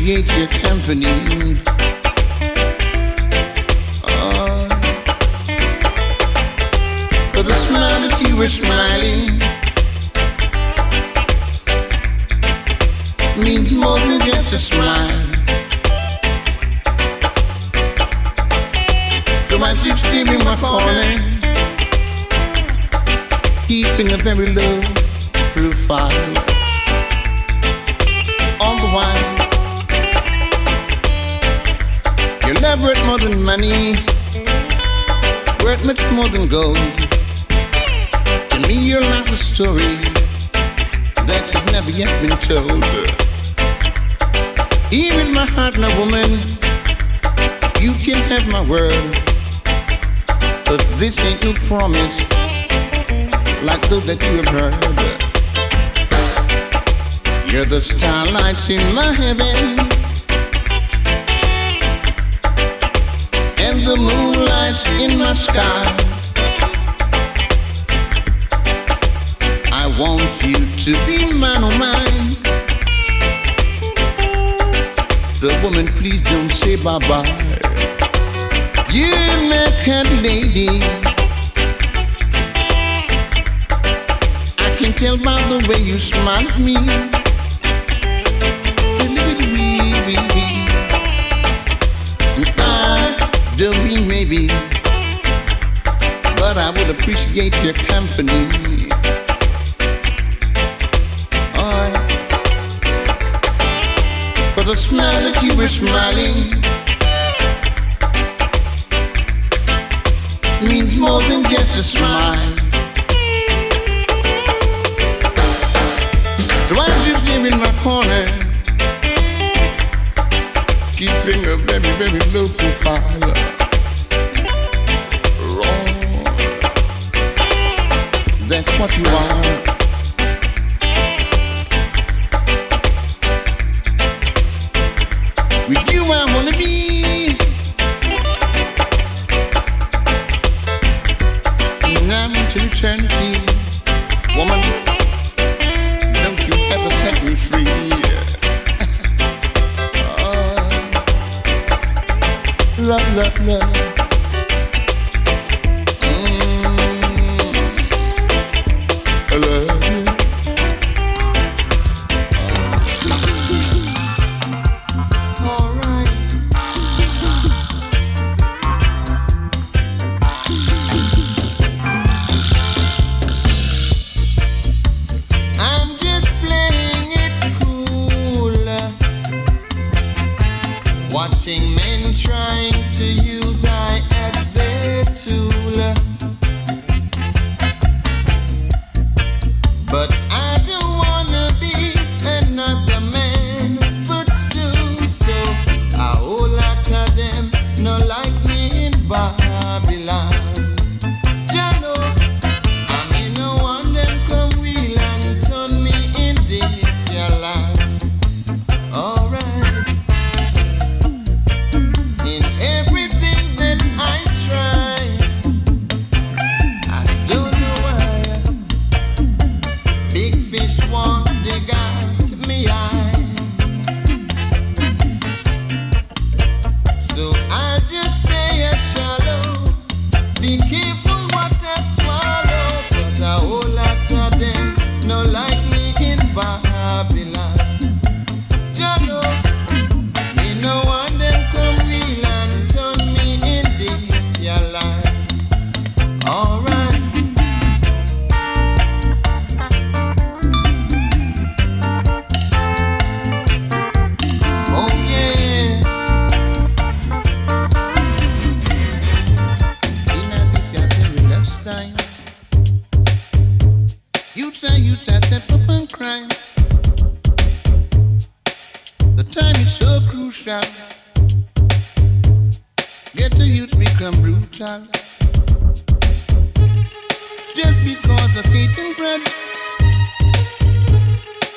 appreciate your company. For the smile that you were smiling means more than just a smile. So I just give you my calling, keeping a very low profile. All the while, your love worth more than money, worth much more than gold. To me, you're like a story that has never yet been told. Here in my heart, now, woman, you can have my word, but this ain't no promise like those that you have heard. You're the starlights in my heaven and the moonlights in my sky. I want you to be mine, oh mine. So woman, please don't say bye-bye. You're my kind of lady. I can tell by the way you smile at me. And I don't mean maybe, but I would appreciate your company. For the smile that you were smiling means more than just a smile. So I just live in my corner, keeping a very, very low profile. Lord, that's what you are. With you I wanna be, now to eternity. Woman, don't you ever set me free. Love, love, love. I love you. Watching men trying to use I as their tool, but I don't wanna be another man footstool. So a whole lot of them no like me in Babylon. Jano, I mean no one them come wheel and turn me in this your land. Alright. Get the youth become brutal just because of hate and bread.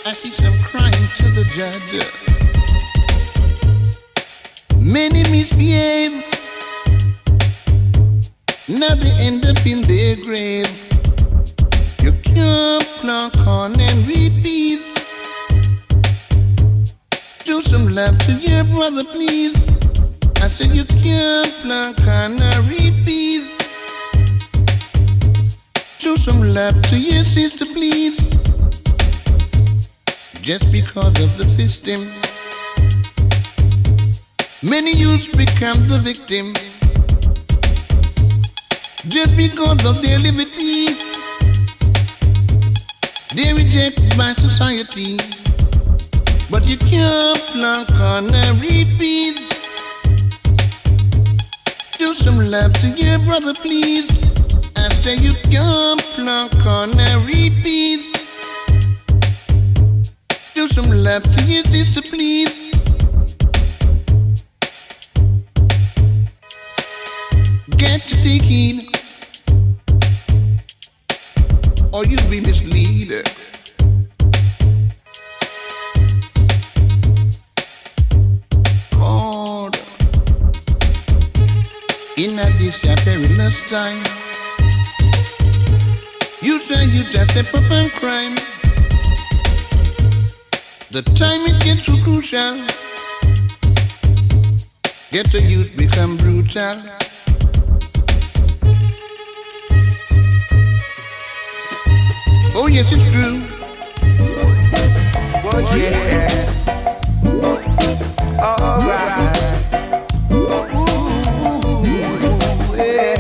I see some crying to the judge. Many misbehave, now they end up in their grave. You can't clock on and repeat. Do so some love to your brother, please. I said you can't plant canary peas. Show some love to your sister, please. Just because of the system, many youths become the victim. Just because of their liberty, they're rejected by society. But you can't plant canary peas. Do some love to your brother, please. I say you can't plant canary peas. Do some love to your sister, please. Get to take heed, or you'll be misled. Lord, in this perilous time, you just step up and crime. The time it gets so crucial, get the youth become brutal. Oh yes, it's true. Oh yeah. Alright. Ooh, yeah,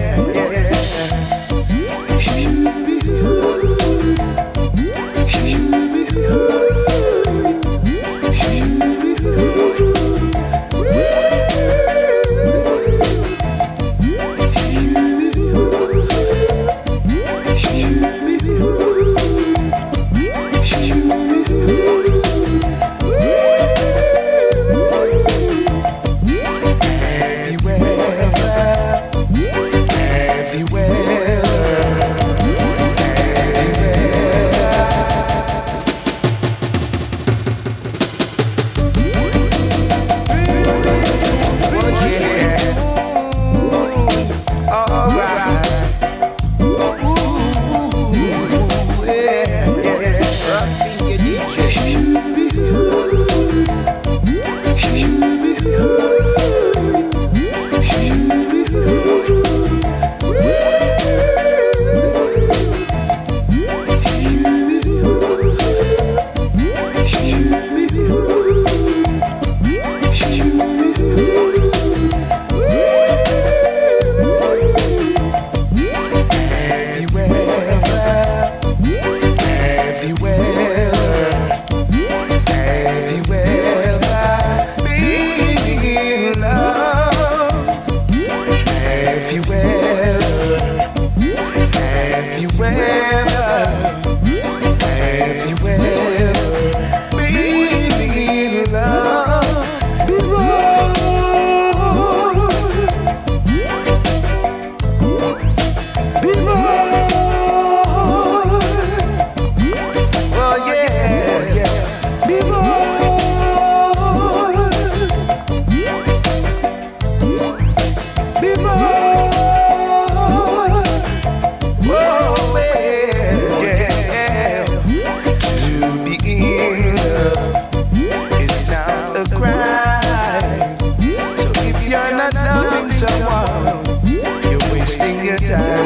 yeah.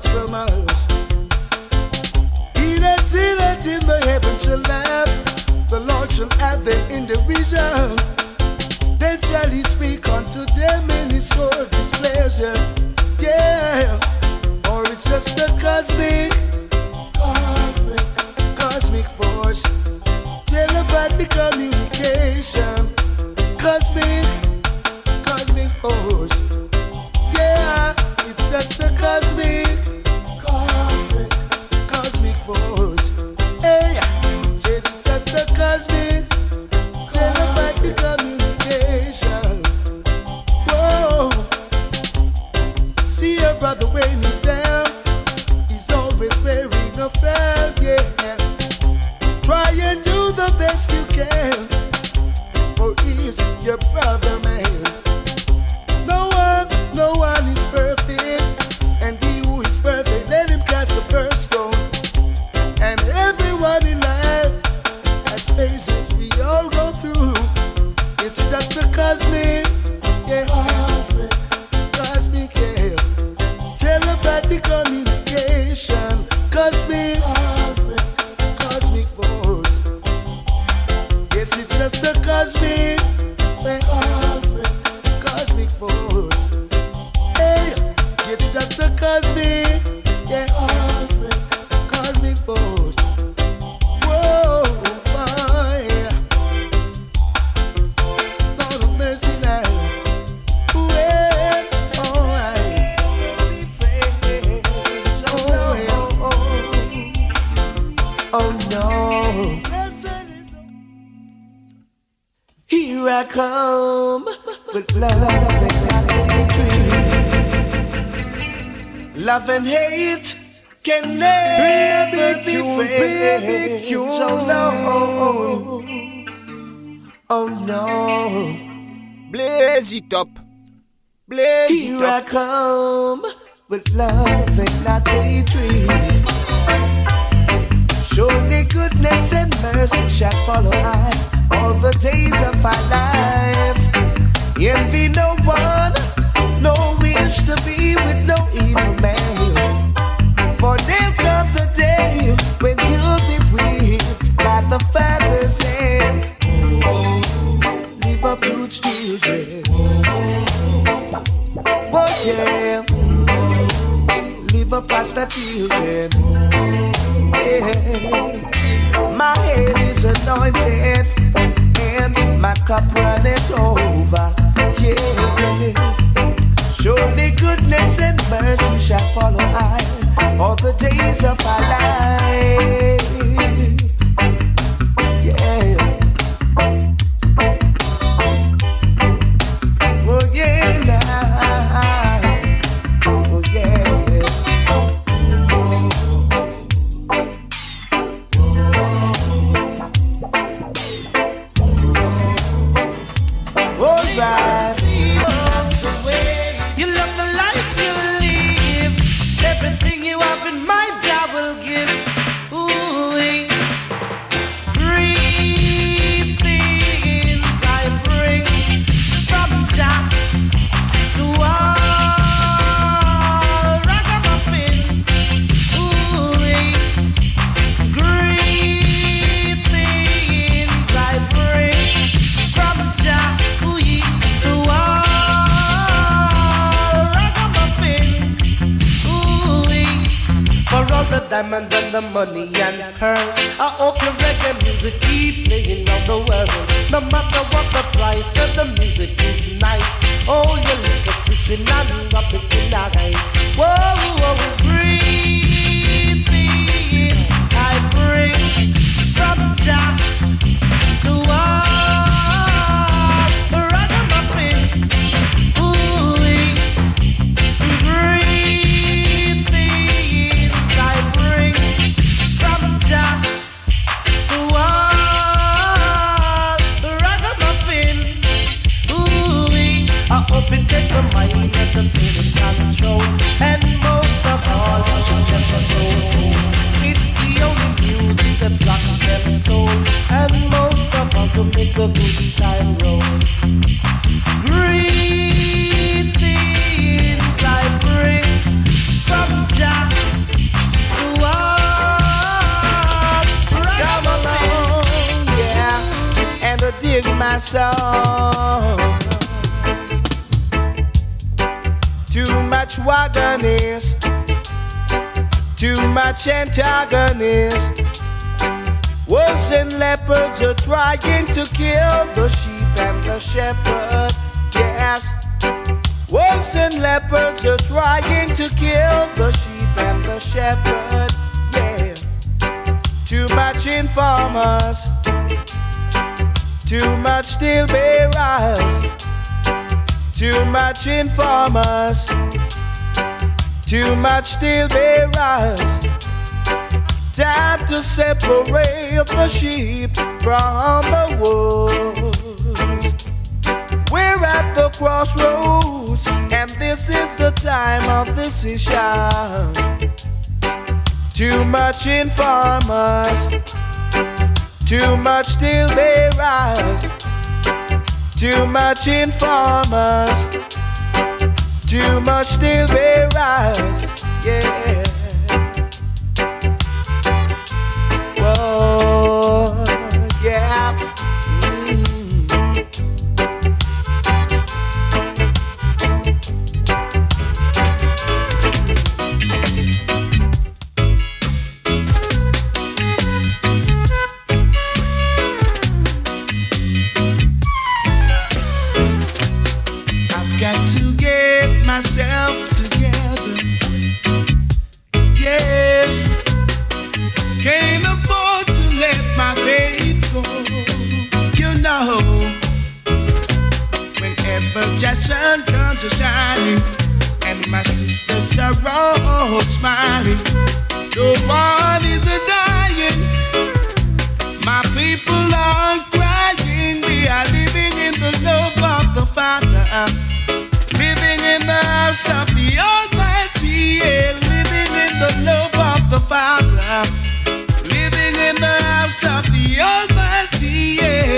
much from us. He that sitteth in the heavens shall laugh, the Lord shall have them in derision. Then shall he speak unto them in his sore displeasure. Yeah, or it's just a cosmic force, telepathic communication, cosmic force. Yeah, it's just a cosmic force. Hey, say it's just a cosmic telepathic communication. Whoa, see your brother when he's down, he's always wearing a frown. Yeah, try and do the best you can, for he's your brother, man. No one is perfect, and he who is perfect, let him cast the first stone. And everyone in life has phases we all go through. It's just a cosmic, yeah, telepathic communication, cosmic force. Yes, it's just a cosmic force. Hey, it's just a cosmic force. Whoa, boy, Lord of mercy now. Well, alright. Oh no. Here I come with love and hatred. Love and hate can never be friends. Oh no. Oh no. Blaze it up. Blaze Here it up. I come with love and not hatred. Surely goodness and mercy shall follow I all the days of my life. Envy no one, no wish to be with no evil man. For there'll come the day when you'll be whipped by the Father's hand. Leave up huge children. Oh yeah. Leave up pastor children. Yeah. My head is anointed and my cup runneth over. Yeah. Surely goodness and mercy shall follow I all the days of my life. Yeah. Oh yeah, now. Oh yeah. Alright. You love the life you live. Everything you have in mind, I will give. Ooh, greetings I bring from Jah to all ragamuffin. Ooh, greetings I bring from Jah to all ragamuffin. Ooh, for all the diamonds and the money and pearl, I hope your reggae music keep playing around the world. No matter what the price of the music is nice. Oh, your little sister and rub it in the eye. Whoa, whoa, breathing I bring from Jah to all ragamuffin. Ooh, greetings I bring from Jah to all ragamuffin. Ooh, I hope it take the mind and the soul in control, and most of all. song. Too much wagonist, too much antagonist. Wolves and leopards are trying to kill the sheep and the shepherd. Yes, wolves and leopards are trying to kill the sheep and the shepherd. Yeah, too much informers, too much steel bearers, too much informers, too much steel bearers. Time to separate the sheep from the wolves. We're at the crossroads, and this is the time of decision. Too much informers, too much steel bearers, too much informers, too much steel bearers. Yeah. Whoa, yeah. I've got to get myself together. Yes. Can't afford to let my faith go. You know, whenever the sun comes a shining and my sisters are all smiling, no one is a dying. My people are crying. We are living in the love of the Father, living in the house of the Almighty, yeah, living in the love of the Father, living in the house of the Almighty, yeah.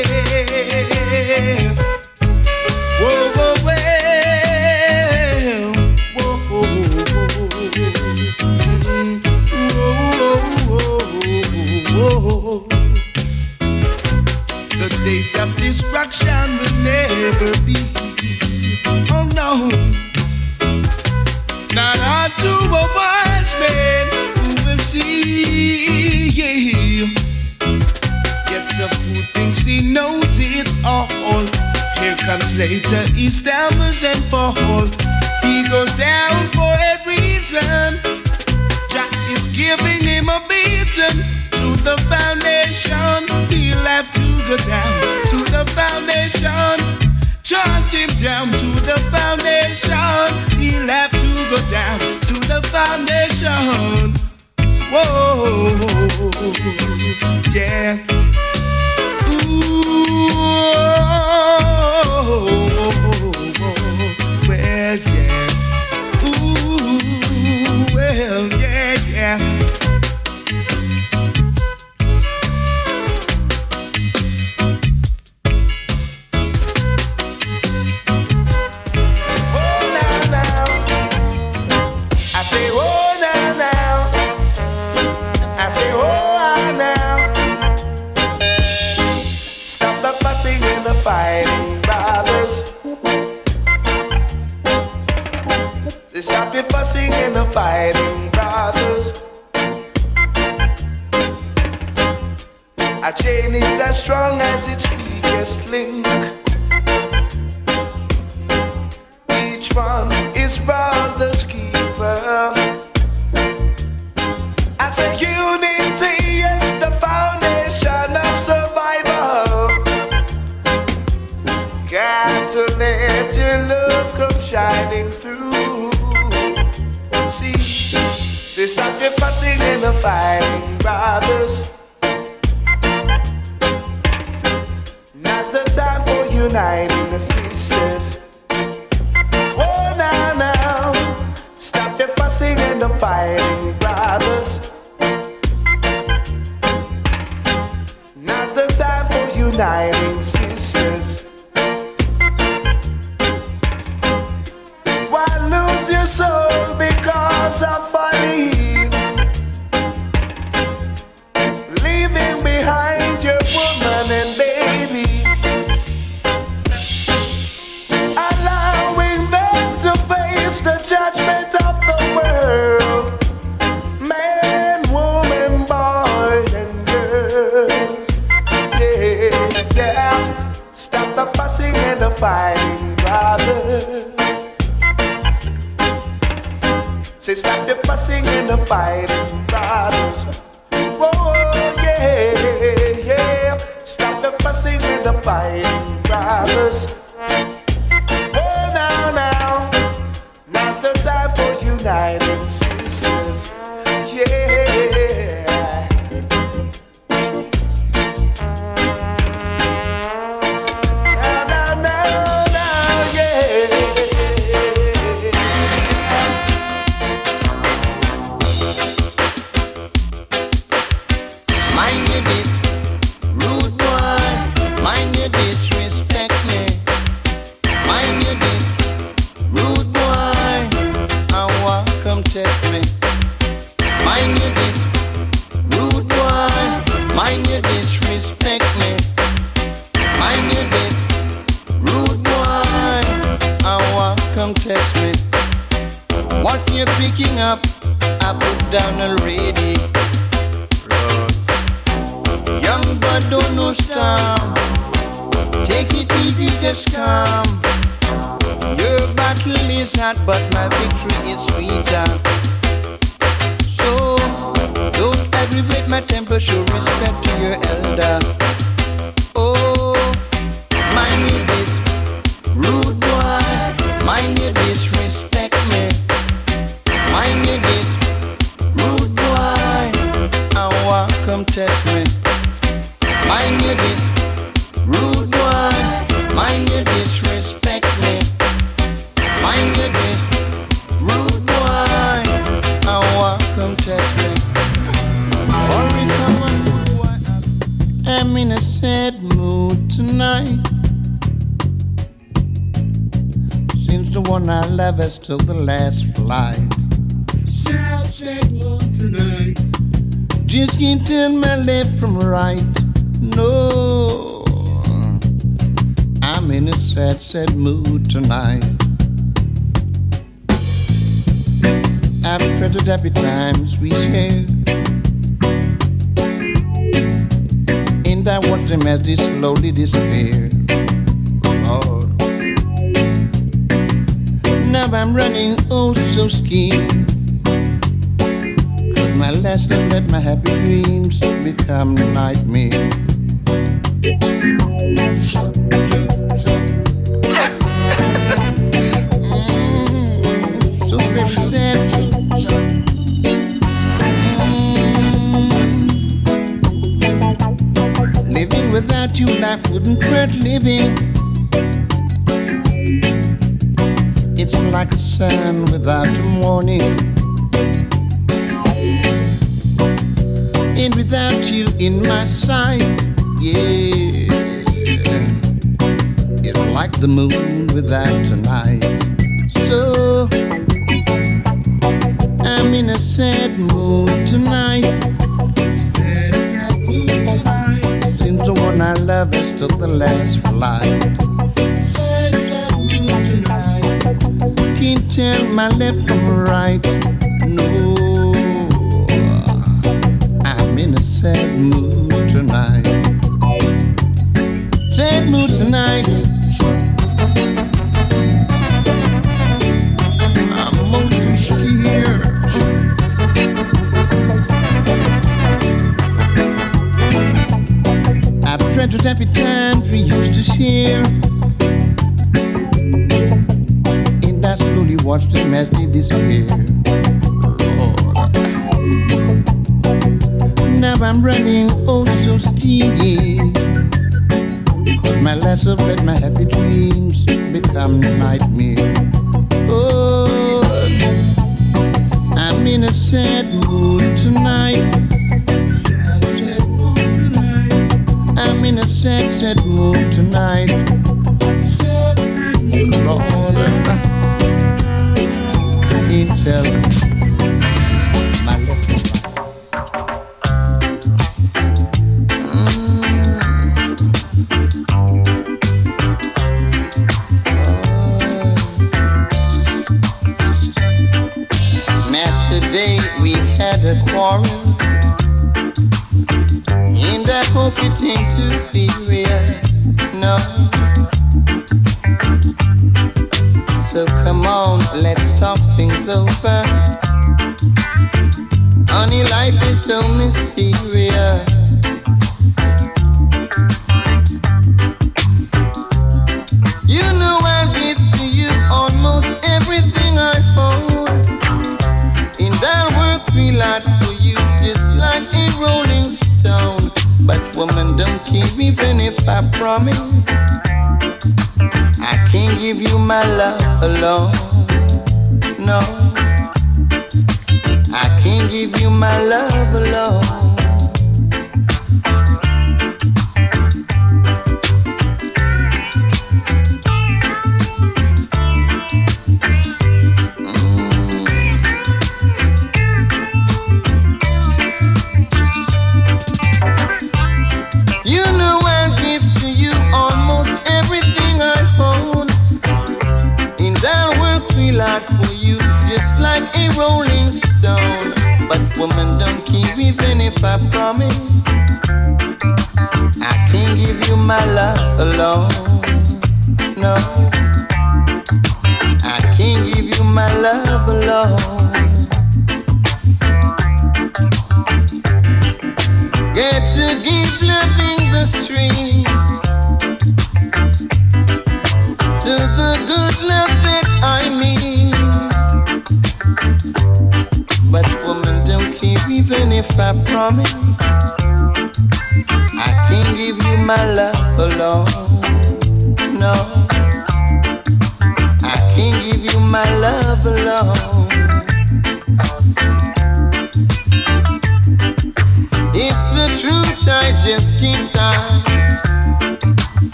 Whoa, whoa, well, whoa, whoa, whoa. The days of destruction will never be. Oh no, not unto a wise man who will see. Yet the fool thinks he knows it all. Here comes later, he stammers and falls. He goes down for a reason. Jah is giving him a beating. To the foundation, he'll have to go down. To the foundation, chant him down. To the foundation, he'll have to go down. To the foundation. Whoa, yeah. Ooh, well, yeah. Ooh, well, yeah, yeah. Fighting brothers, they stop your fussing and the fighting brothers. A chain is as strong as its weakest link. Each one is brother's keeper. As a unity is the foundation of survival. Got to let your love come shining through. See, stop your fussing and the fighting, brothers. Now's the time for uniting the sisters. Oh, now, stop your fussing and the fighting, brothers. Now's the time for uniting sisters. Lose your soul because of folly, leaving behind your woman and baby. the fussing and the fighting, brothers. Say stop the fussing and the fighting, brothers. Oh yeah, yeah. Stop the fussing and the fighting, brothers. Oh now, now's the time for uniting sisters. Yeah. Now, yeah. Mind you this, rude boy. Mind you disrespect me. Mind you this, rude boy. And walk come test me. Mind you this, rude boy. Mind you disrespect me. Mind you this, rude boy. And walk come test me. What you picking up, I put down already. Young but don't know stop. Take it easy, just calm. Your battle is hot, but my victory is sweeter. So don't aggravate my temper. Show respect to your elder. Oh, mind you this, rude boy. Mind you disrespect me. Mind you this, rude boy. And walk come test me. Mind you this, rude boy. Mind you disrespect me. Mind you this, rude boy. And walk come test me. Hurry, come on, rude boy. I'm in a sad mood tonight. Since the one I love has took the last flight. Sad mood tonight. Just can't tell my left from right. No, I'm in a sad mood tonight. After the happy times we shared, and I watched them as they slowly disappeared. Lord, now I'm running oh so scared. My last love let my happy dreams become nightmares. So very sad. Living without you, life wouldn't worth living. It's like a sun without a morning. And without you in my sight, yeah, it's like the moon without tonight. So I'm in a sad mood tonight. Sad mood tonight. Seems the one I love has took the last flight. Sad mood tonight. Can't tell my left from right. No. In a sad mood tonight. Sad mood tonight. I'm mostly scared. I've treasured happy times we used to share, and I slowly watched them as they disappear. Now I'm running oh so steady. Cause my last love let my happy dreams become nightmares. Oh, I'm in a sad mood tonight. Sad mood tonight. I'm in a sad mood tonight. Sad mood tonight. Can't tell my left and right. Today we had a quarrel, and I hope it ain't too serious. No, So come on, let's talk things over. Honey, life is so mysterious. You know I'll give to you almost everything I own, and I'll work real hard for you just like a rolling stone. But woman, don't care even if I promise I can't give you my love alone. No, I can't give you my love alone. You know I'll give to you almost everything I own, and I'll work real hard for you just like a rolling stone. But woman, don't care even if I promise I can't give you my love alone. No, I can't give you my love alone. Get to keep loving the stream to the good love that I mean. But woman, don't care even if I promise I can't give you my love alone. No, I can't give you my love alone. It's the truth, I just can't hide.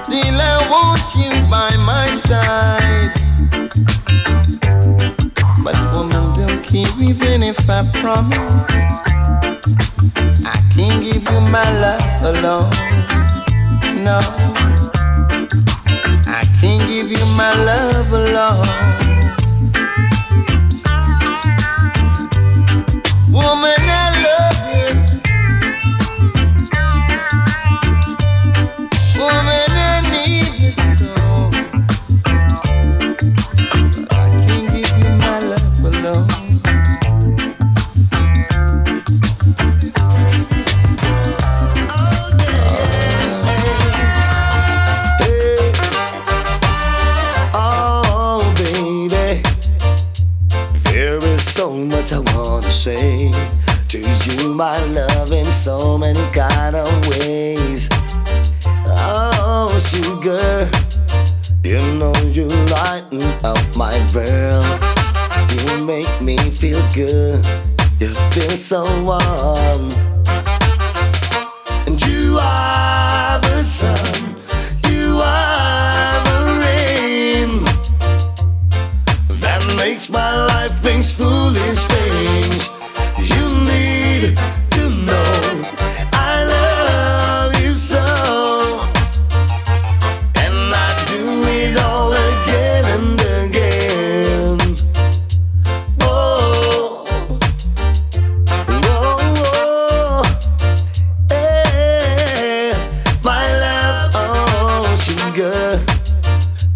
Still I want you by my side. But woman, don't care even if I promise I can't give you my love alone. No, I can't give you my love alone. Woman, I love you. Woman, I need you so. But I can't give you my love alone. Oh, baby, there is so much I wanna say to you, my love, in so many kind of ways. Oh, sugar, you know you lighten up my world. You make me feel good. You feel so warm. And you are the sun. You are the rain that makes my life things foolish things. You need to know I love you so, and I do it all again and again. Oh, oh, oh, hey, my love, oh, sugar,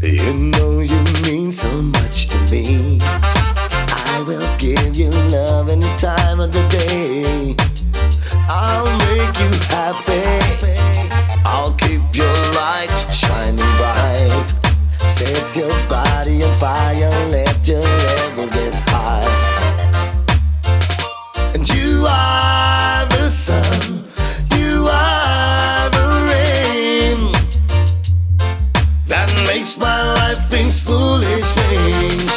you know you mean so much to me. I will give you love any time of the day. I'll make you happy. I'll keep your light shining bright. Set your body on fire, let your level get high. And you are the sun, you are the rain that makes my life things foolish things.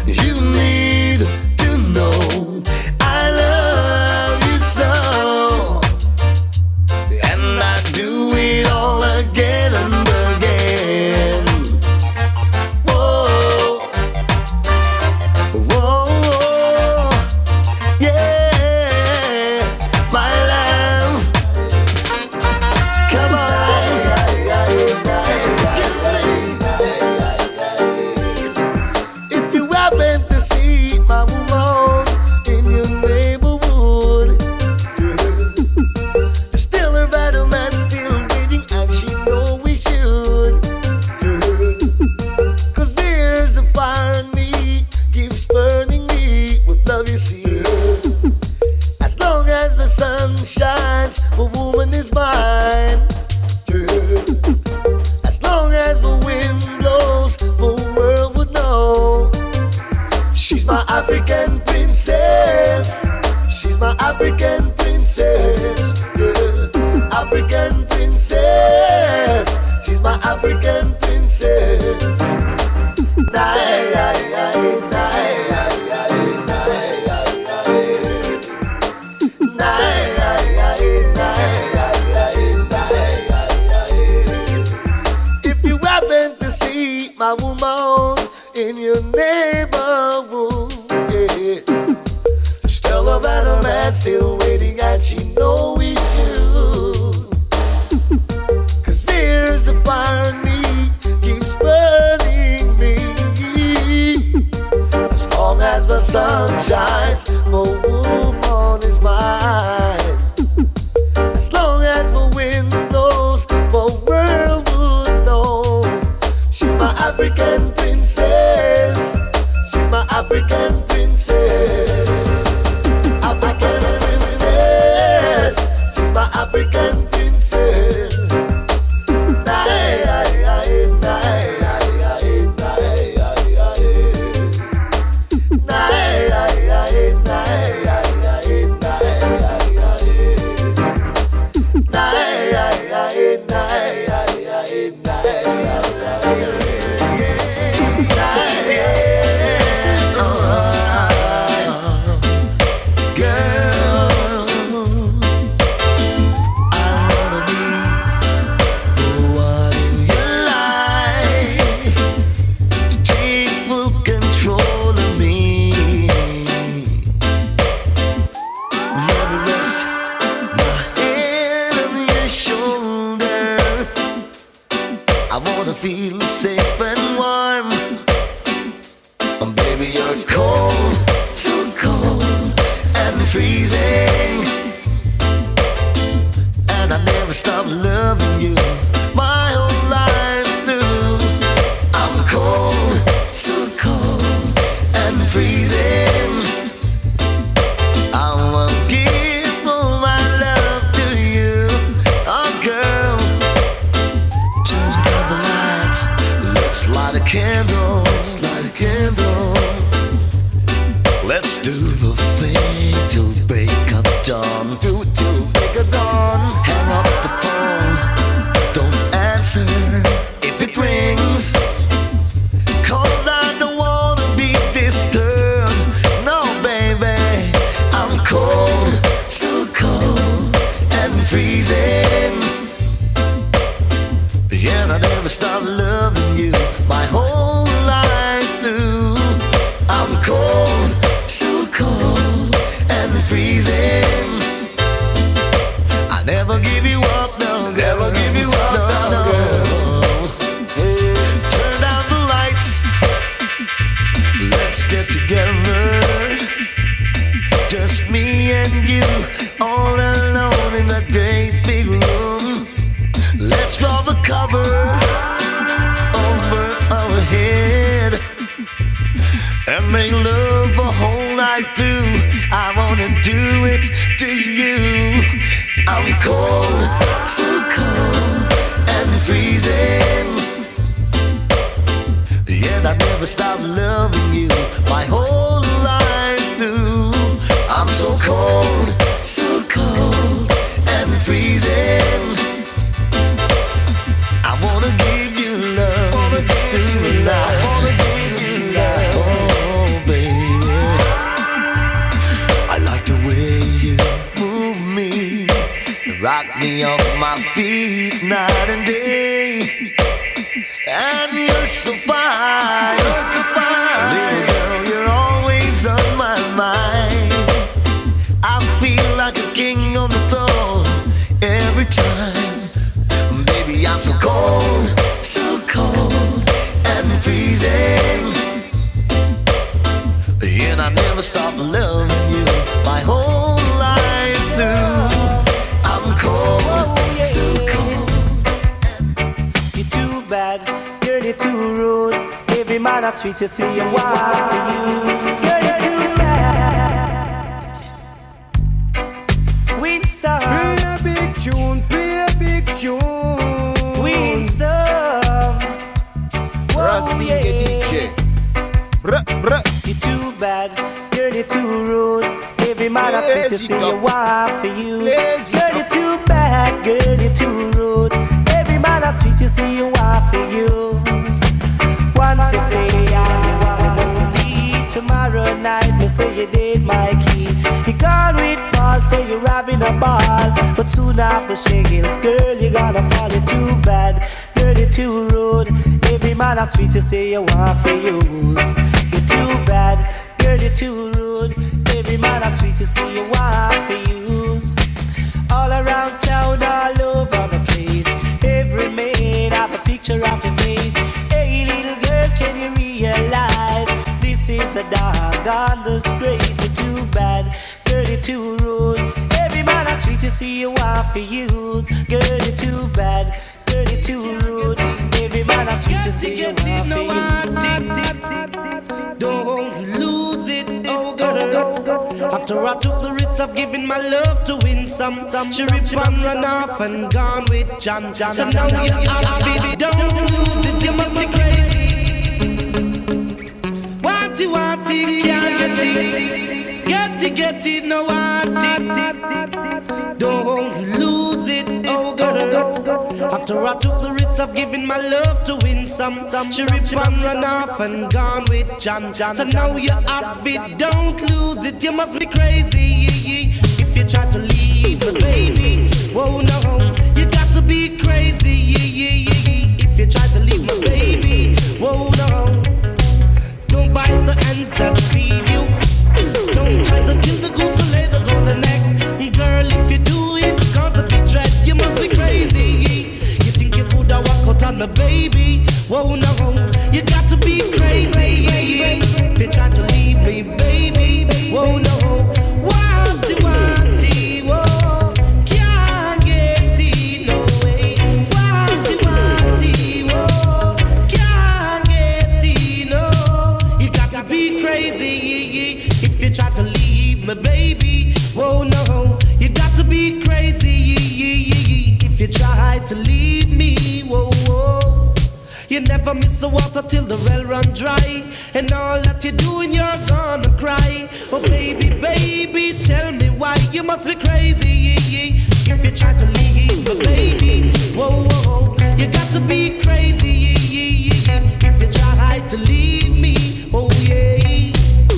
You need to know I love African princess, yeah. African princess. She's my African princess. If you happen to see my woman in your neighborhood, yeah, just tell her that a man's still waiting and she know it's you. 'Cause there's the fire in me, keeps burning me. As long as the sun shines, the woman is mine. As long as the wind blows, the world would know. She's my African princess. She's my African princess. African princess. She's my African princess. Feel safe and warm. Baby, you're cold, so cold and freezing. And I never stop loving you my whole life through. I'm cold, so cold and freezing. I will give all my love to you, oh girl. Let's light a candle, let's light a candle. Let's do the thing till break of dawn. Do it till break of dawn. Hang up the phone, don't answer if it rings. 'Cause I don't wanna be disturbed. No, baby, I'm cold, so cold and freezing. And I never stop loving you my whole life through. I'm cold, so cold and freezing. I never give you up, no, never give you up, no, girl. Turn down the lights, let's get together. Just me and you, all alone in that great big room. Let's draw the cover over our head and make love the whole night through. I wanna do it to you. I'm cold, so cold and freezing. And I never stop loving you my whole life through. I'm so cold, so cold and freezing. I wanna give you love, wanna give you love, wanna give you love, oh baby. I like the way you move me, rock me off my feet night and day. And you're so fine, you're so fine. Little girl, you're always on my mind. I feel like a king on the throne every time. Baby, I'm so cold and freezing. And I never stop loving you my whole life through. I'm cold, so cold. You're too bad, girl, you're too rude. Every man I treat you, see you want for you. Girl, you're too bad. With some, Play a big tune, play a big tune. with some. Whoa, yeah. Bruh, bruh. You're too bad, girl, you're too rude. Every Every man that's sweet to see you want for you. Girl, you're too bad, girl, you're too rude. Every man that's sweet to see you want for you. Once you say I want me, tomorrow night me say you did my key. You gone with Paul, so you're having a ball. But soon after shaking, girl, you gonna fall. You're too bad, girl, you're too rude. Every man that's sweet to say you want for use. You're too bad, girl, you're too rude. Every man that's sweet to see you want for use. All around town, all over the place. Every man have a picture of your face. Hey little girl, can you realize this is a doggone disgrace? You're too bad, girl, you're too rude. Every man that's sweet to see you want for use. Girl, you're too bad, girl, you're too rude. Every man that's sweet to see you want for use. Don't lose it, oh girl. After I took the risk of giving my love to win some, she ripped and run off and gone with John. So now you're happy, don't lose it, you must be crazy. Want it, can't get it, no want it. Don't lose it, oh girl. After I took the risk of giving my love to win some, she ripped and run off and gone with John. So now you have it, don't lose it, you must be crazy. If you try to leave me, baby, whoa no, you got to be crazy. If you try to leave me, baby, whoa no, don't bite the hands that feed you. Don't try to kill the goose or lay the golden egg. Girl, if you do, it's gonna be dread. You must be crazy. You think you could have walked out on me, baby? Whoa, no, you got to be crazy. If you try to leave me, baby, whoa, no, wanty, whoa, can't get it, no way. Wanty, whoa, can't get it, no. You got to be crazy. If you try to leave me, baby, whoa, no, you got to be crazy. If you try to leave me, whoa, whoa, you never miss the water till the well run dry. And all that you're doing, you're gonna cry. Oh, baby, baby, tell me why you must be crazy. If you try to leave me, baby, whoa, whoa, you got to be crazy. If you try to leave me, oh, yeah.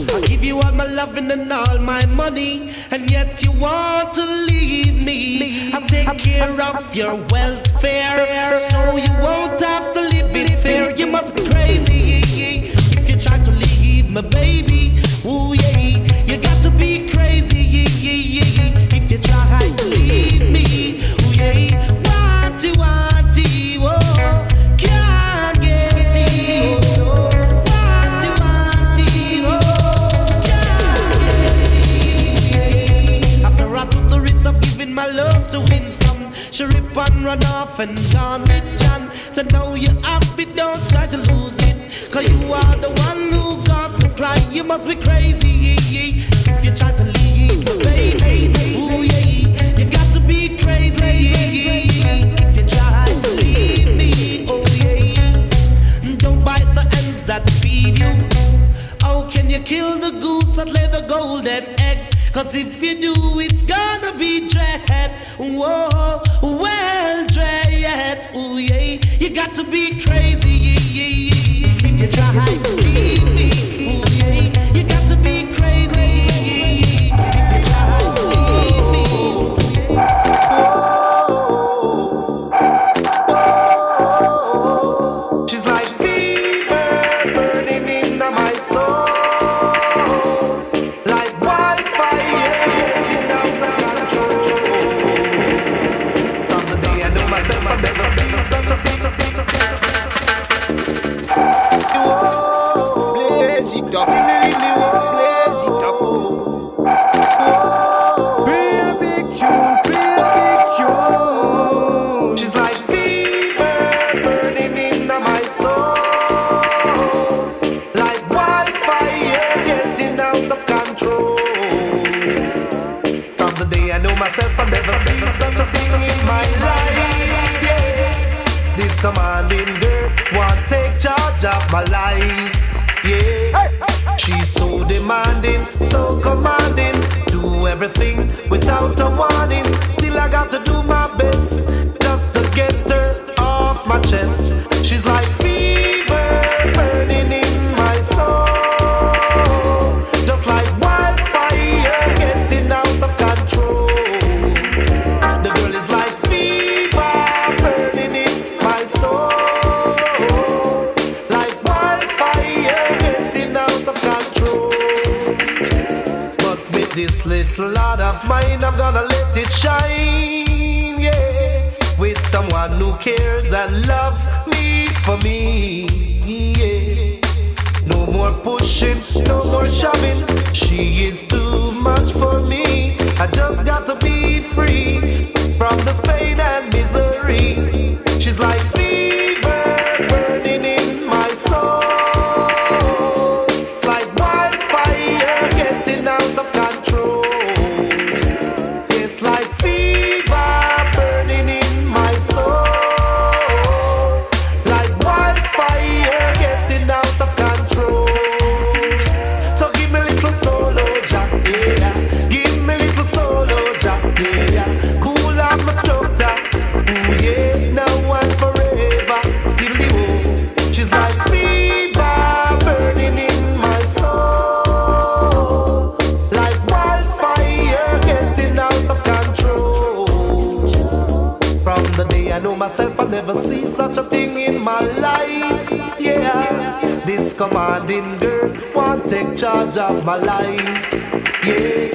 I give you all my loving and all my money, and yet you want to leave me. I take care of your welfare, so you won't have to live in fear. You must be crazy if you try to leave me, baby. Ooh yeah, you got to be crazy if you try to leave me. Ooh yeah, wanty, whoa, can't get it. My love to win some, she rip and run off and gone with John. So now you have it, don't try to lose it, cause you are the one who got to cry. You must be crazy if you try to leave me, baby. Ooh yeah, you got to be crazy if you try to leave me. Oh yeah, don't bite the hands that feed you. How can you kill the goose that lay the golden egg? Cause if you do, it's gonna be dread. Whoa, well, dread. Ooh, yeah. You got to be crazy if you try to leave me. Ooh, yeah. You got to be crazy if you try to leave me. Ooh, yeah. She's like fever burning in my soul. She's like fever burning in my soul, like wildfire getting out of control. From the day I know myself, I've never seen such a thing in my life. Yeah. This commanding girl wants to take charge of my life. Yeah, she's so demanding, so commanding. Do lot of mine, I'm gonna let it shine, yeah. With someone who cares and loves me for me, yeah. No more pushing, no more shoving. She is too much for me. I just got to be free from this pain and misery. She's like fever burning in my soul, like wildfire getting out of control. It's like fever burning in my soul, like wildfire getting out of control. So give me a little solo jack, yeah. Give me a little solo jack, yeah. Cool off my structure, ooh yeah. Now and forever, still the woe. She's like fever burning in my soul, like wildfire getting out of control. From the day I know myself, I never see such a thing in my life, yeah. This commanding girl want take charge of my life, yeah.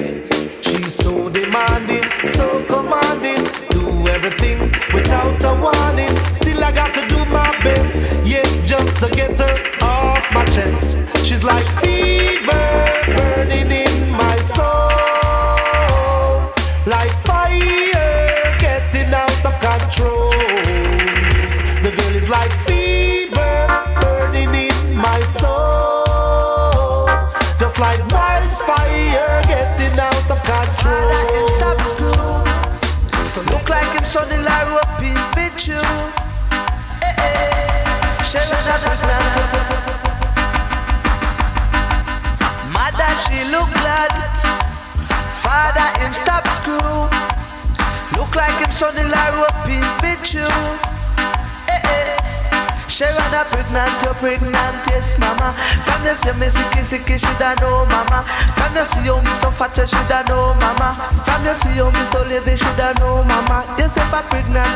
She's so demanding, so commanding, do everything without a warning. Still I got to do my best, yes, just to get her off my chest. She's like fever burning in my soul, like fire getting out of control. The girl is like fever burning in my soul, just like wildfire getting out of control. Stop school, so look like him Sonny Larry up in fit you. Mother she look glad, father him stop school. Look like him Sonny Larry up in fit you. Sharon a pregnant, you're pregnant, yes mama. From you see me sicky, shoulda know mama. From you see how me so fat, you shoulda know mama. From you see how me so lazy, shoulda know mama. You say if I pregnant,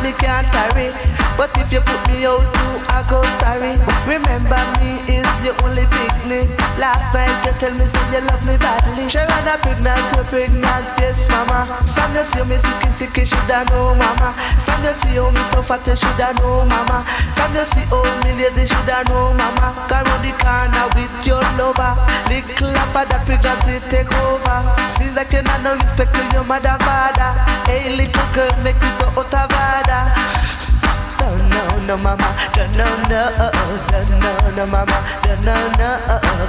me can't carry. But if you put me out too, I go sorry. Remember me is your only picnic. Last night you tell me say you love me badly. Sharon a pregnant, you're pregnant, yes mama. From you see me sicky, shoulda know mama. From you see how me so fat, you shoulda know mama. From you see how me lady, shoulda know mama. Go round the corner with your lover. Little after the pregnancy take over. Seems like you not no respect to your mother, father. Hey little girl, make me so out of order. Don't know, no mama, don't know, no mama, don't know,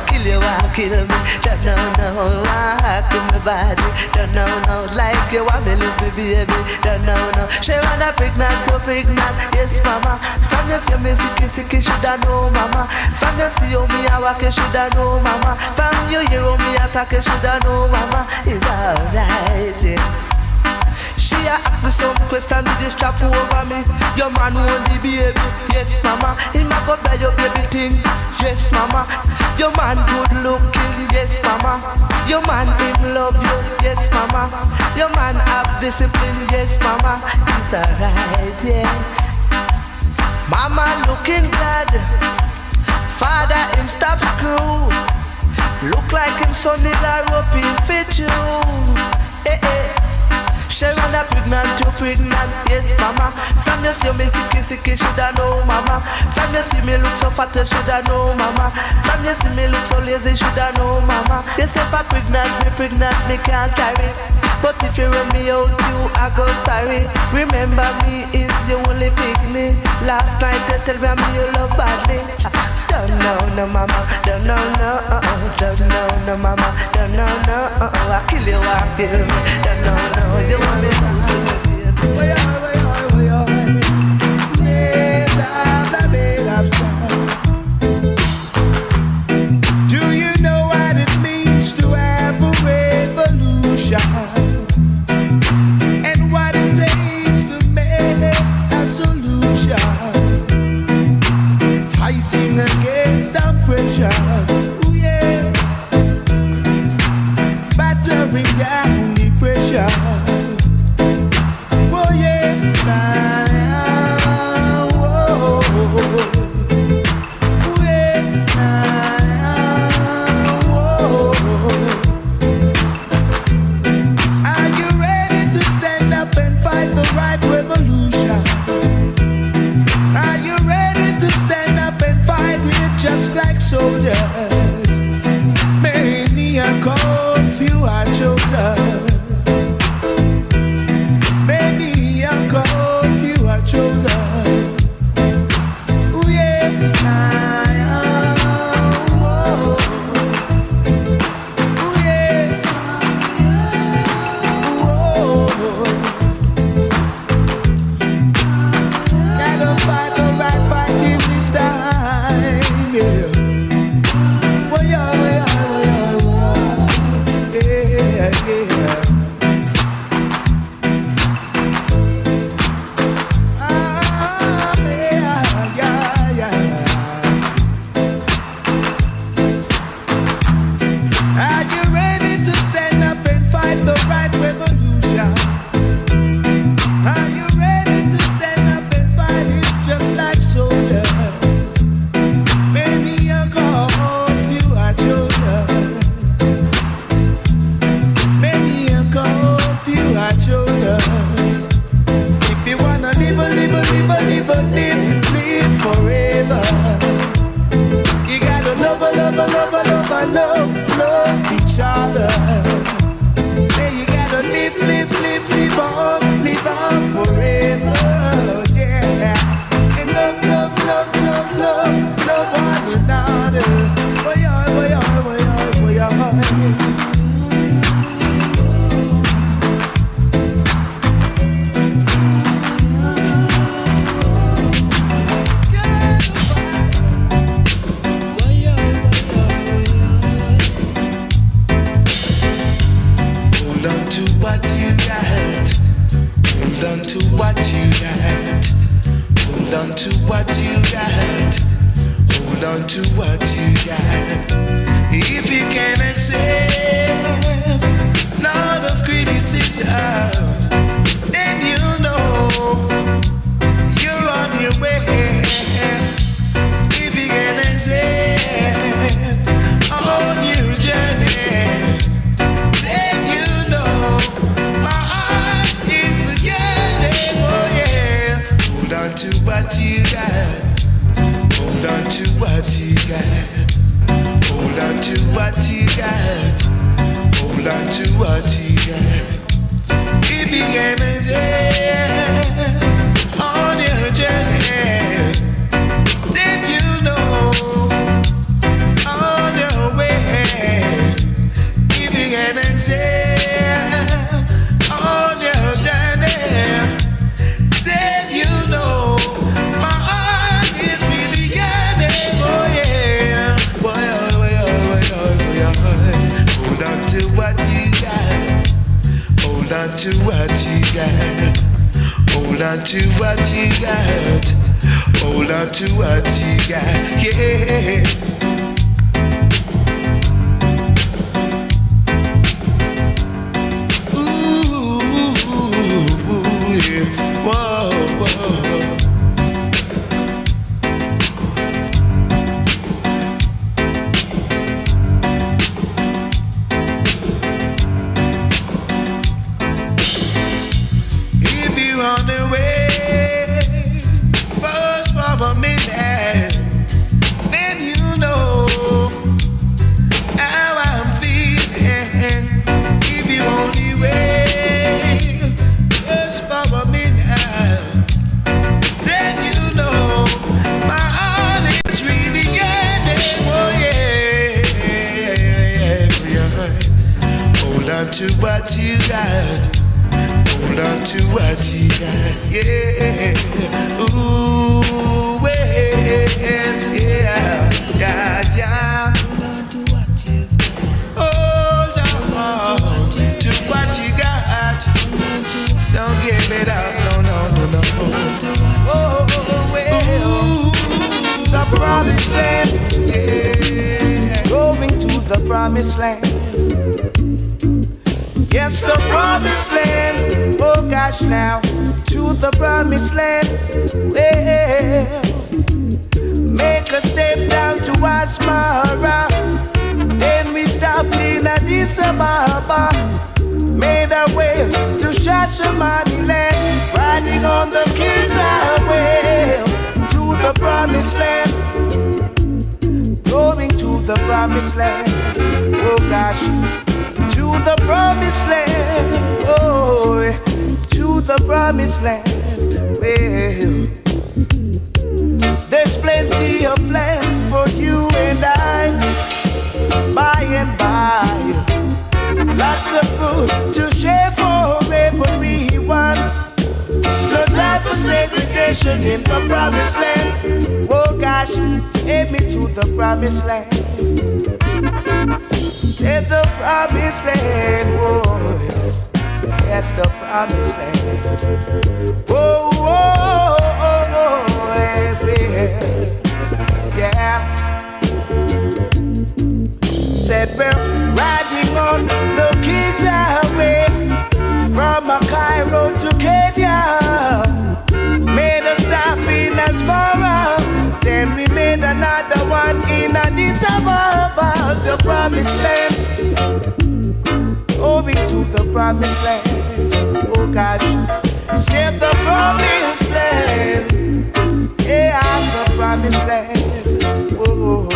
kill you, why kill me, don't know, why kill my body, don't know, like you want me, look me, baby, don't know, she wanna pregnant, too pregnant, yes mama, from you see me sicky, shoulda know mama, from you see how me I walk, you shoulda know mama, from you hear how me attack, you shoulda know mama, it's alright, yeah. She asked me some question, did you strap over me? Your man only baby, yes mama. He might go buy your baby things, yes mama. Your man good looking, yes mama. Your man him love you, yes mama. Your man have discipline, yes mama. It's alright, yeah. Mama looking glad, father him stop school. Look like him Sonny Larry up in fit you, Sharon a pregnant, you pregnant, yes mama. From you see me sicky, shoulda know mama. From you see me look so fat, you shoulda know mama. From you see me look so lazy, shoulda know mama. Yes if I pregnant, me can't carry. But if you run me out, you I go sorry. Remember me is your only picnic. Last night you tell me you love badly. Don't know, no mama, don't know, no mama, don't know, I kill you, I kill me, don't know, you want me to Way on. Do you know what it means to have a revolution? And what it takes to make a solution? Fighting against oppression, ooh yeah. Battering down depression. Oh yeah, oh, yeah, chosen. Many are called, few are chosen. Ooh yeah, ooh yeah, gotta fight the right fight in this time, yeah. Oh yeah, oh yeah, oh yeah, yeah, yeah. Are you ready to stand up and fight the right revolution? Are you ready to stand up and fight it just like soldiers? Many are called, few are chosen. Many are called, few are chosen. If you wanna live forever, you gotta love each other. Say you gotta live on forever, yeah. And love one another. Boy, boy, boy, boy, Hold on to what you got. Hold on to what you got. Hold on to what you got. Hold on to what you got. If you can accept lot of criticism, then you know you're on your way. If you can accept on your journey, then you know my heart is a yearning. Oh yeah. Hold on to what you got. Hold on to what you got. Hold on to what you got. Hold on to what you got. If you can accept on your journey, then you know on your way. If you can accept on your journey, then you know my heart is really yearning. Oh yeah, boy, hold on to what you got. Hold on to what you got. Hold on to what you got. Hold on to what you got. Yeah. On the way, first for a minute, then you know how I'm feeling. If you only wait, just for a minute, then you know my heart is really yearning. Oh yeah. Hold on to what you got. Hold on to what you got, yeah. Ooh, wait, yeah, yeah. Hold on to what you got. Hold on to what you got. Don't give it up, no. Oh, wait. the promised land, yeah. Going to the promised land. Yes, the promised land. Oh gosh, now to the promised land. Well, make a step down to Asmara. Then we stopped in Addis Ababa. Made our way to Shashamani land, riding on the King's Highway to the promised land. Going to the promised land. Oh gosh, to the promised promised land. Well, there's plenty of land for you and I, by and by. Lots of food to share for everyone. No time for segregation in the promised land. Oh gosh, take me to the promised land. In the promised land, oh, that's the promised land. Oh, oh, oh, oh, yeah. Said we're riding on the King's Highway from Cairo to Kenya. Made a stop in Asmara, then we made another one in Addis Ababa. The promised land, over to the promised land. Oh gosh, save the promised land. Yeah, the promised land. Oh.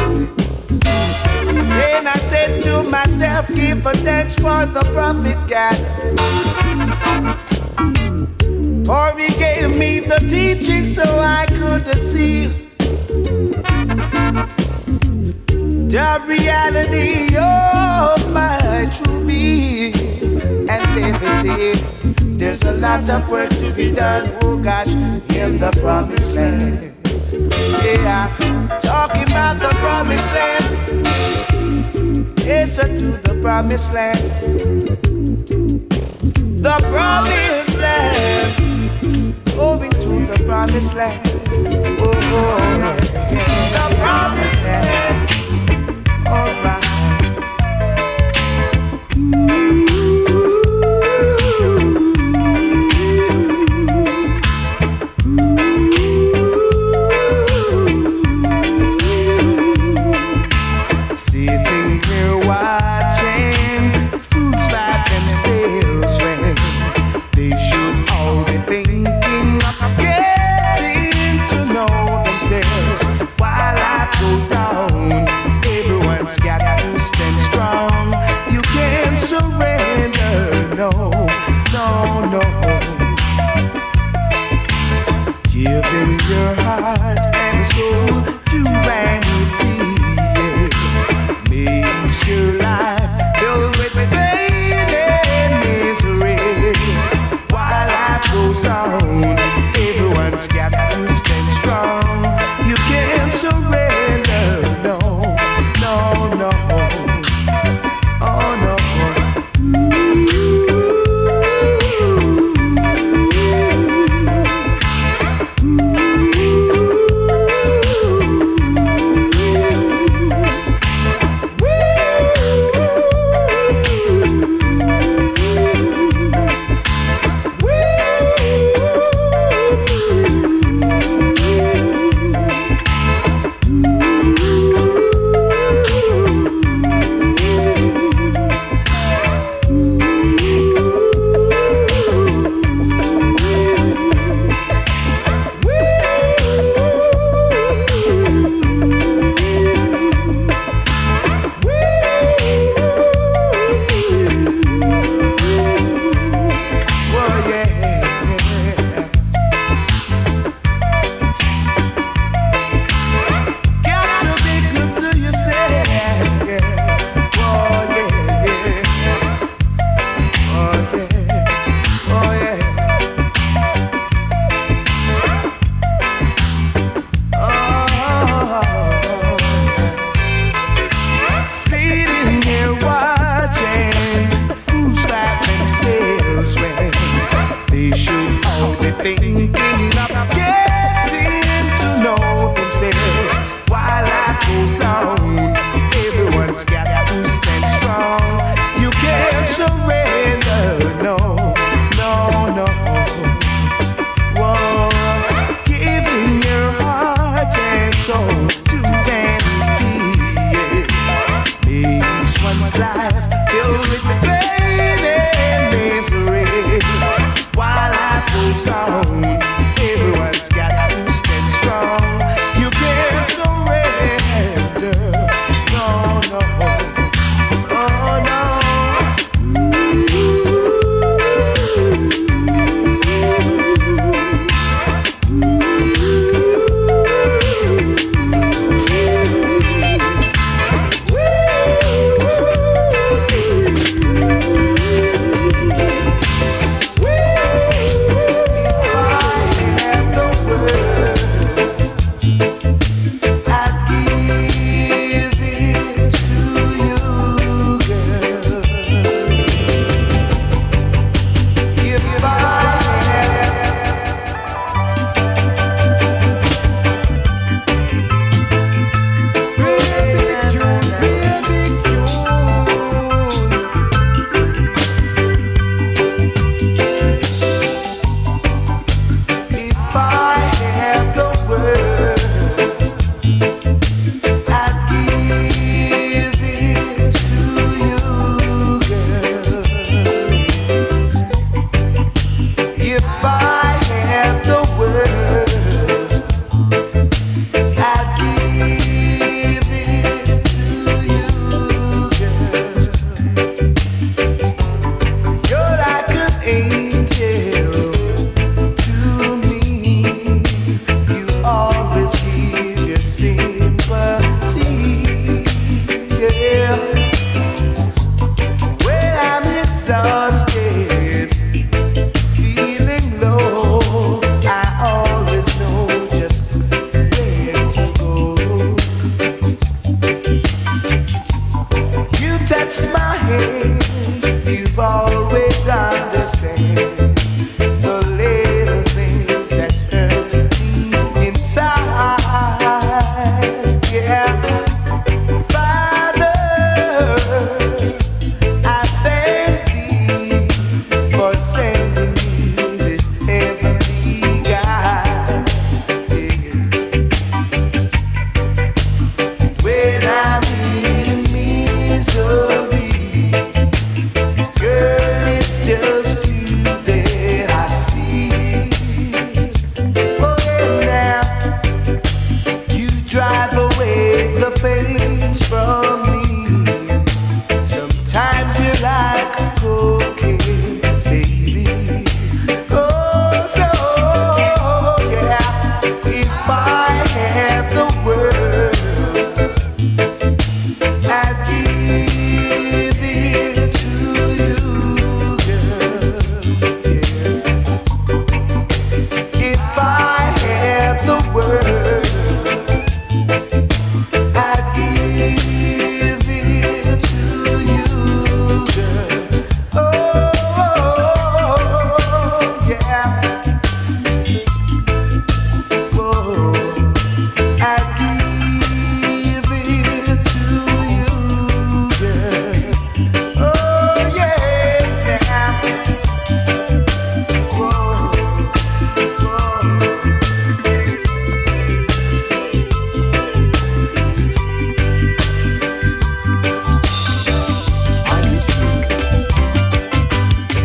Then I said to myself, give a thanks for the prophet God, for he gave me the teaching so I could see the reality of my true being and liberty. There's a lot of work to be done, oh gosh, in the promised land. Yeah, talking about the promised land. Yes, to the promised land. The promised land. Moving to the promised land. Oh, oh yeah. The promised land. All right. Giving your heart and soul to vanity, yeah, makes your life filled with pain and misery. While life goes on, everyone's got to stand strong. You can't surrender, no, no, no. Oh no. While life goes on,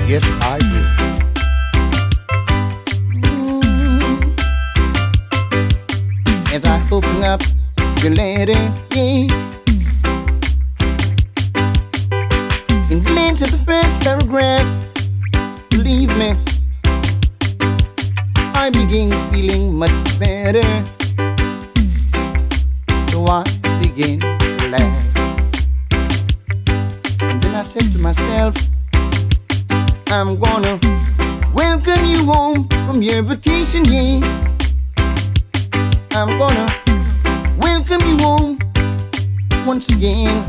Yes, I do. As I open up your letter, yeah, and glance at the first paragraph, believe me, I begin feeling much better. So I begin to laugh, and then I said to myself, I'm gonna welcome you home from your vacation, yeah. I'm gonna welcome you home once again.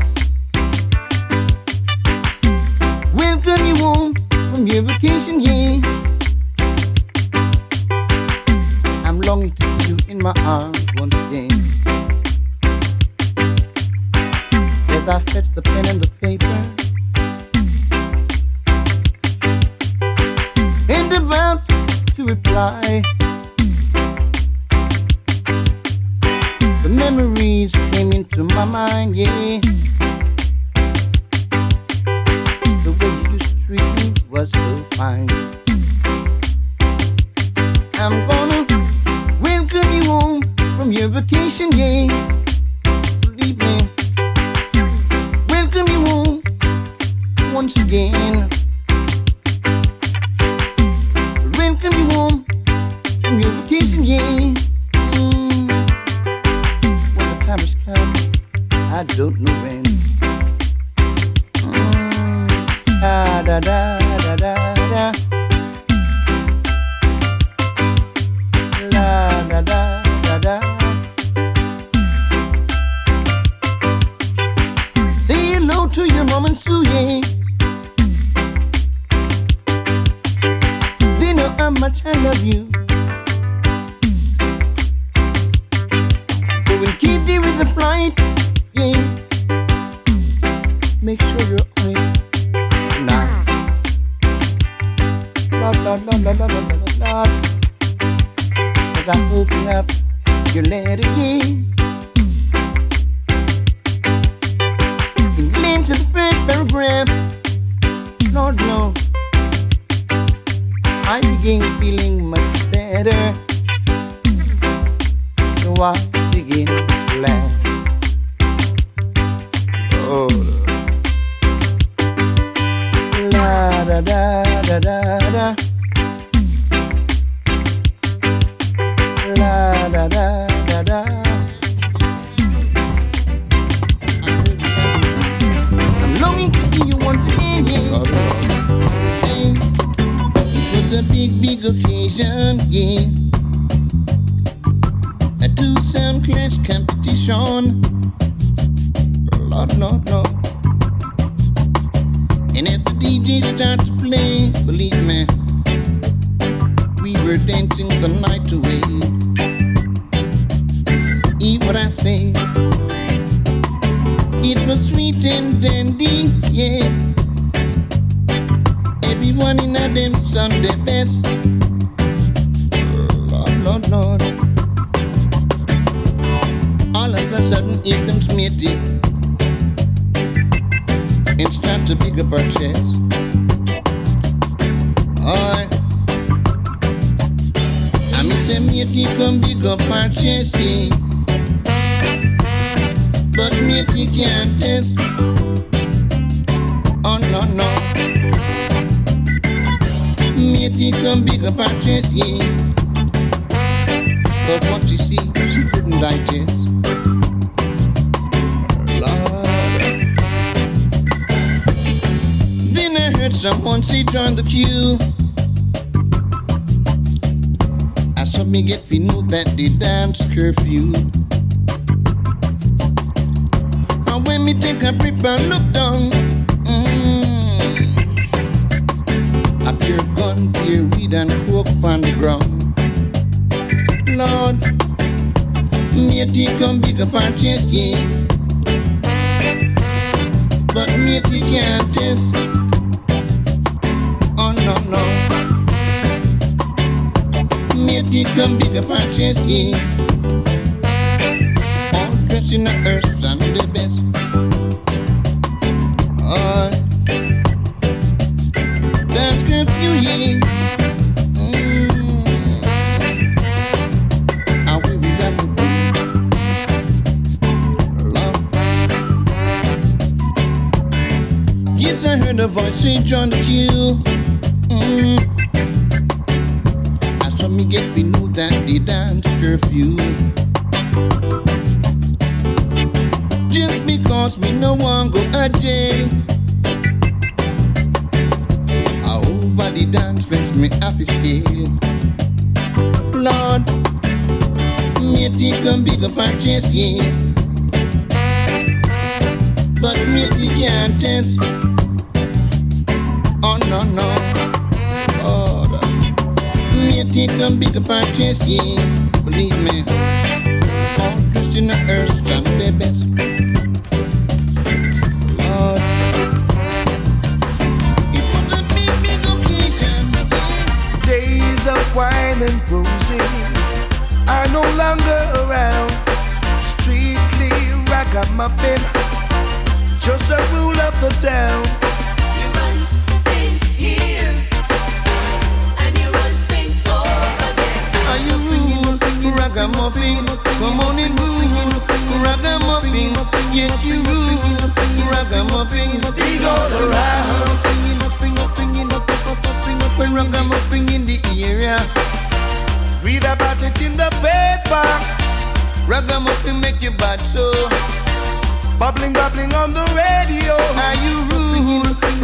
Welcome you home from your vacation, yeah. I'm longing to see you in my arms once again. As I fetch the pen and the paper, and about to reply, the memories came into my mind, yeah. The way you used to treat me was so fine. I'm gonna welcome you home from your vacation, yeah. Believe me, welcome you home once again. Welcome you home from your vacation, yeah. When the time has come, I don't know when. Da da da da da da. La da da da da. Say hello to your mom and Sue, yeah. They know how much I love you. But when Kitty is a flight, yeah, make sure you're on it tonight. Lord, Lord, Lord, Lord, Lord, Lord, Lord, Lord. As I open up your letter, yeah, and glance at the first paragraph, Lord, Lord, I begin feeling much better. So I begin to laugh. Oh, la da da da da da. La da da da da. I'm longing to see you once again, yeah. It was a big, big occasion, yeah. A two-sound clash competition. Lord, Lord, Lord. And as the DJ started to play, believe me, we were dancing the night away. Hear what I say. It was sweet and dandy, yeah. Everyone in a them Sunday best. Lord, Lord, Lord. All of a sudden, here comes Mitty and start to pick up her chest. I miss Mitty come pick up her chest, yeah. But Mitty can't test. Oh no, no. Mitty come pick up her chest, yeah. But what she see, she couldn't digest. Then I heard someone say join the queue. I saw me get we know that the dance curfew. And when me take a trip and look down, a pure gun, pure weed and coke on the ground. Lord, matey come big up our chest, yeah. But matey can't test. Oh no, no. Matey come big up our chest, yeah. All dressed in the earth and the best. That's good. join the queue. I saw me get we know that the dance curfew. Just because me no one go a jail. Over the dance friends me happy scale. Lord, me think I'm big up and chase, yeah. But me think can't test. Oh no no, oh me think I'm big up and chase, yeah. Believe me, all just in the earth and the best. Lord, it was a big occasion, yeah. Days of wine and roses are no longer around. Strictly ragamuffin, just a rule of the town. You run things here, and you run things over there. Are you rule, ragamuffin? Come on and rule, ragamuffin. Yes, you rule, ragamuffin. Big all around. When ragamuffin in the area, Read about it in the paper. ragamuffin make you bad so. Bubbling, bubbling on the radio. Are you rule,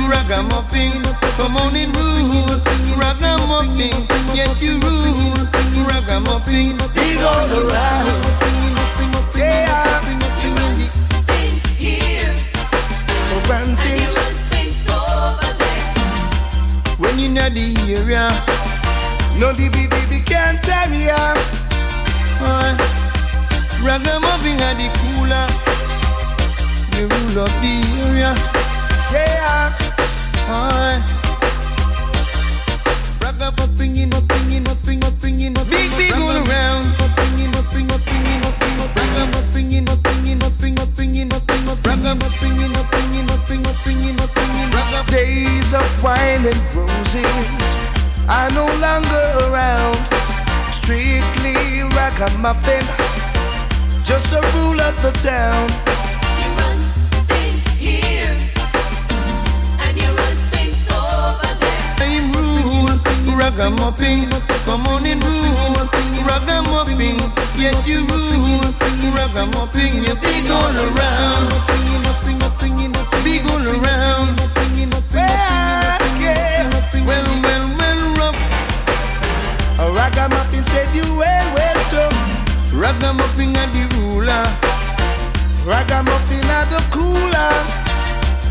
ragamuffin? Come on and rule, ragamuffin. Yes, you rule, ragamuffin. Big all around. Yeah. Things here, Run and you things. run things over there. When you know the area, No DB can't tarry ya. ragamuffin are the cooler, the rule of the area. Yeah. Ragamuffin in, big all around. Ragamuffin in, Days of wine and roses are no longer around. Strictly ragamuffin, just a rule of the town. You run things here, and you run things over there. I'm rule, ragamuffin. Come on and rule, ragamuffin. Yes, you rule, ragamuffin. You big all around, big all around. Yeah. Well, rough. A ragamuffin said you well too. Ragamuffin are the ruler, Ragamuffin are the cooler.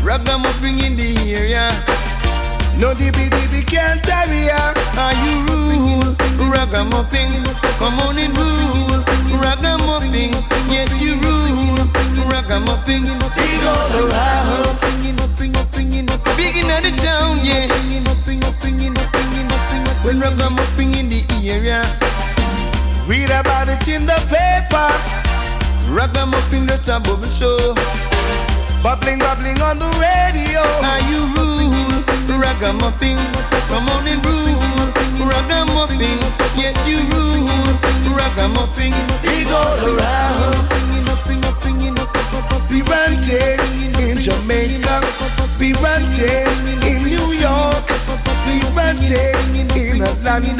ragamuffin in the area. No DB can't tarry ya. Are you rule, ragamuffin? Come on and rule, ragamuffin. Yes, you rule, ragamuffin. Big all around. Big in the town, yeah. When ragamuffin in the area, Read about it in the paper. ragamuffin just a bubble show. Bubbling, bubbling on the radio. Are you rule, ragamuffin? Come on and rule, ragamuffin. Yes, you rule, ragamuffin. Big all around. We run things in Jamaica. We run things in New York. We run things in London.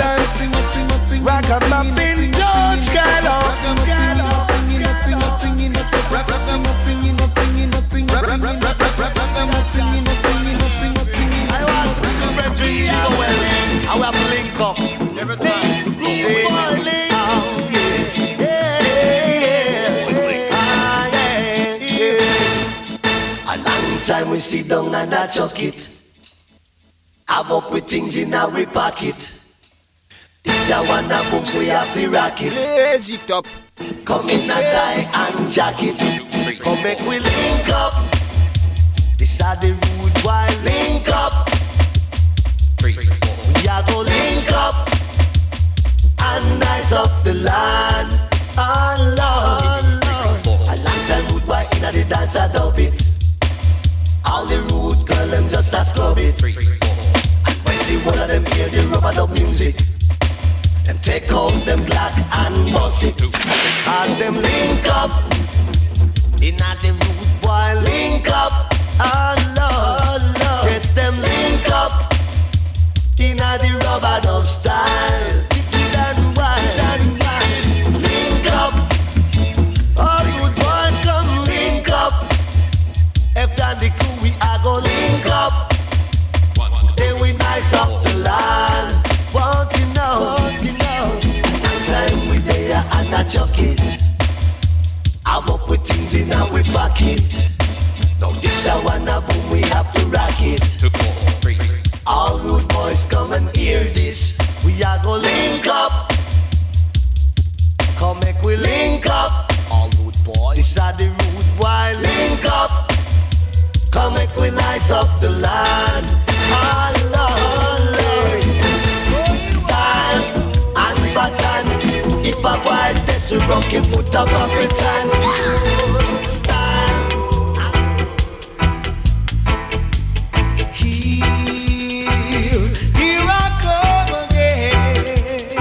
Ragamuffin, George Gallo. I was with Reggae, I will link up. Say, a long time we sit down and I chuck it. Have up with things in our pocket. This a one of books we have to rock it. Raise it up. Come in a tie and jacket. Come make we link up. This are the rude boy link up. We are go link up and nice up the land. Oh Lord, a long time rude boy inna the dance I dub it. All the rude girl them just a scrub it. And when the one of them hear the rubber dub music, them take out them Glock and bust it. Cause them link up inna the rude boy link up. Oh Lord, Yes, them link up in the rubber dub style. Wicked and wild. Link up. All good boys come link up. After the crew we are go link up. Then we nice up the land. Won't you know? And time we there and I chuck it. I'm up with things in our pocket. Now this a wanna boom, we have to rock it. All rude boys come and hear this. We are go link up. Come make we link up. All rude boys, this are the rude boy link up. Come make we nice up the land. All Lord, style and pattern. If a boy test to rock him, put up a pretend. Style. Here I come again.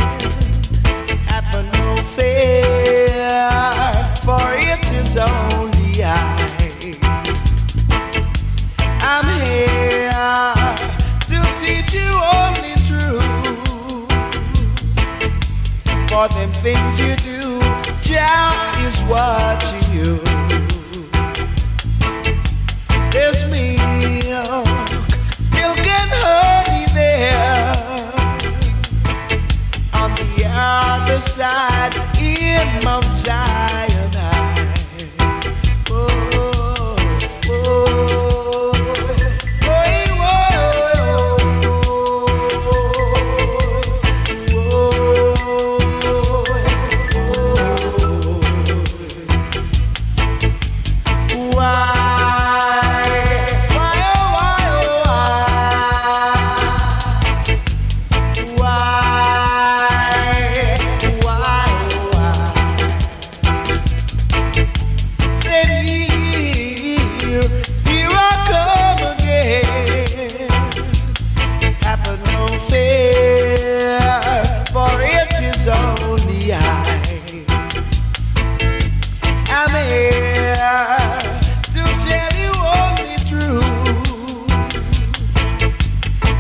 Have no fear, for it is only I. I'm here to teach you only truth. For them things you do, Jah is watching you. There's milk and honey there. On the other side, in Mount Zion high. Oh,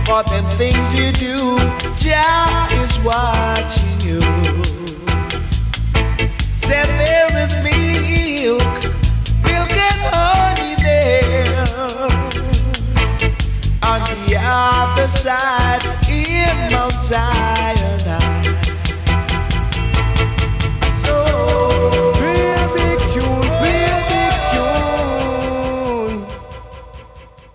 for them things you do, Jah is watching you. Said there is milk and honey there. On the other side, in Mount Zion.